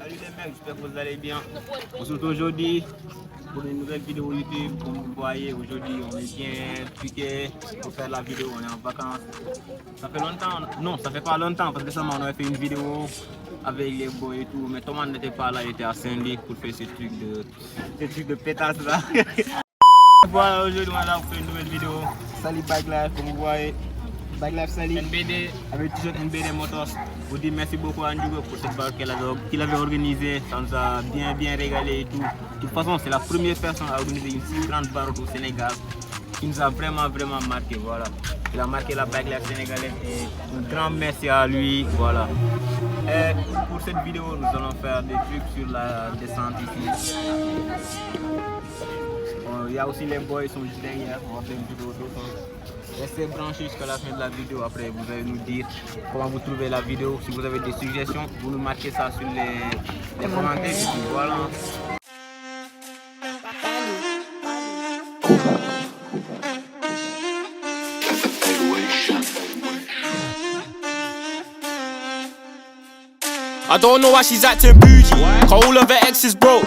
Salut les mecs, j'espère que vous allez bien. On se retrouve aujourd'hui pour une nouvelle vidéo YouTube. Comme vous voyez, aujourd'hui on est bien piqué pour faire la vidéo, on est en vacances. Ça fait longtemps, non ça fait pas longtemps parce que récemment on avait fait une vidéo avec les boys et tout, mais Thomas n'était pas là, il était à Saly pour faire ces trucs de pétasse là. Voilà, aujourd'hui on est là pour faire une nouvelle vidéo. Saly bikelife, comme vous voyez. Bikelife Saly, NBD, avec t-shirt NBD Motors. Je vous dis merci beaucoup à Ndougo pour cette barre qu'il avait organisée. Ça nous a bien régalé et tout. De toute façon, c'est la première personne à organiser une si grande barre au Sénégal qui nous a vraiment marqué. Voilà. Il a marqué la bikelife sénégalaise et un grand merci à lui. Voilà. Et pour cette vidéo, nous allons faire des trucs sur la descente ici. Il y a aussi les boys qui sont juste derrière. On va faire une vidéo d'autres. Restez branchés jusqu'à la fin de la vidéo. Après, vous allez nous dire comment vous trouvez la vidéo. Si vous avez des suggestions, vous nous marquez ça sur les commentaires. Et puis voilà. I don't know why she's acting bougie, cause all of her exes broke.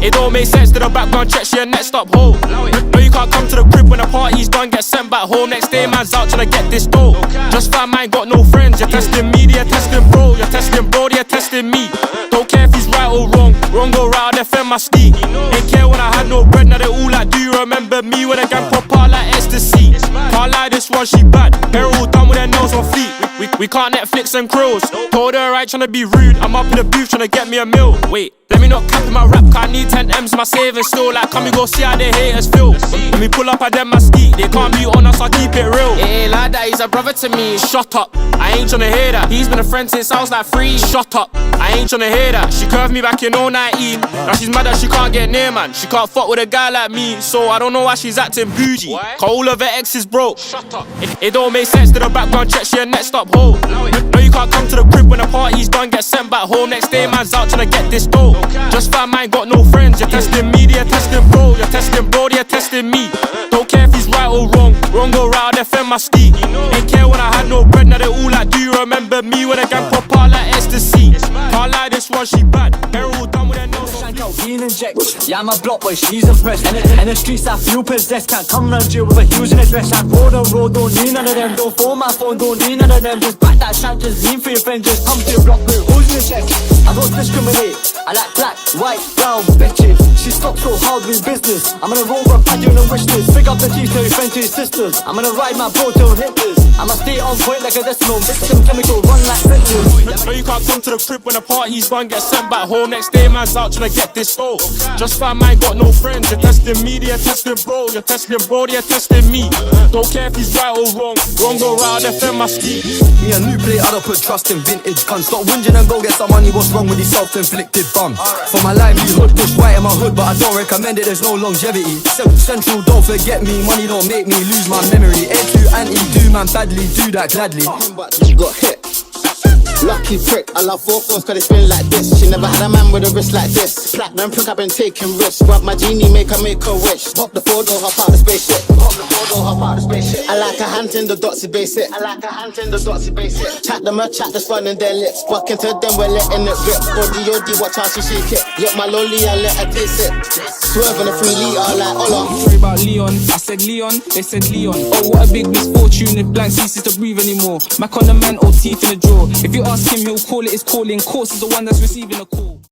It don't make sense to the background check, she a next stop hoe. No, you can't come to the crib when the party's done, get sent back home. Next day man's out trying to get this dough. Just found mine, got no friends. You're testing me, you're testing bro. You're testing bro, you're testing me. Don't care if he's right or wrong. Wrong go right, I defend my ski. Ain't care when I had no bread, now they all like, do you remember me? When the gang pop out like ecstasy. Can't lie, this one she bad. Hair all done with her nails on feet. We can't Netflix and crills. Told her right, trying to be rude. I'm up in the booth trying to get me a meal. Wait, let me not cap in my rap, cause I need 10 M's my savings still. Like, come and go see how they haters feel. When we pull up at them, my ski. They can't be on us, I keep it real. It ain't like that, he's a brother to me. Shut up, I ain't tryna hear that. He's been a friend since I was like 3. Shut up, I ain't tryna hear that. She curved me back in 019. Now she's mad that she can't get near, man. She can't fuck with a guy like me. So I don't know why she's acting bougie, cause all of her exes broke. Shut up. It don't make sense to the background check, she a next stop hoe. No, you can't come to the crib when the party's done, get sent back home. Next day man's out trying to get this dough. Just found mine, got no friends. You're testing me, you're testing bro. You're testing bro, you're testing me. Don't care if he's right or wrong. Wrong go right, I defend my ski. Ain't care when I had no bread, now they all like, do you remember me? When the gang pop out like ecstasy. Can't lie, this one she bad. Hair all done with her nails. Being inject, yeah, I'm a block boy, she's impressed. And the streets I feel possessed. Can't come round jail with a huge in a dress. I roll the road, don't need none of them. Don't phone my phone, don't need none of them. Just back that shank, just lean for your friend. Just come to your block with who's in the chest. I don't discriminate, I like black, white, brown, bitches. She stopped so hard with business. I'm gonna roll with a badge on a wish list. Pick up the teeth, tell your friends to your sisters. I'm gonna ride my bro till hitless. I'ma stay on point like a decimal. Mix them chemical, run like fences. No, you can't come to the crib when the party's done, get sent back home. Next day man's out trying to get this dough. Just found mine, got no friends. You're testing me, you're testing bro. You're testing bro, you're testing me. Don't care if he's right or wrong. Wrong go right, I defend my ski. Me a new play, I don't put trust in vintage guns. Stop whinging and go get some money, what's wrong with these self-inflicted bums? For my livelihood, push white in my hood, but I don't recommend it, there's no longevity. Central, don't forget me, money don't make me lose my memory. A2 anti-do man badly, do that gladly. But you got hit. Lucky prick, I love 4 phones cause it's been like this. She never had a man with a wrist like this. Platinum prick, I've been taking risks. Grab my genie, make her wish. Pop the 4-door, hop out the spaceship. Pop the 4-door, hop out the spaceship. I like a hand in the dotsy basic. I like a hand in the dotsy basic. Chat them a chat, that's fun in their lips. Buck into them, we're letting it rip. Body OD, watch how she shake it. Yep, my lolly, I let her taste it. Swerving a 3 litre like Ola. Sorry about Leon, I said Leon, they said Leon. Oh, what a big misfortune if blank ceases to breathe anymore. Mac on the man or teeth in the jaw. If you ask him, he'll call it his calling. Course is the one that's receiving a call.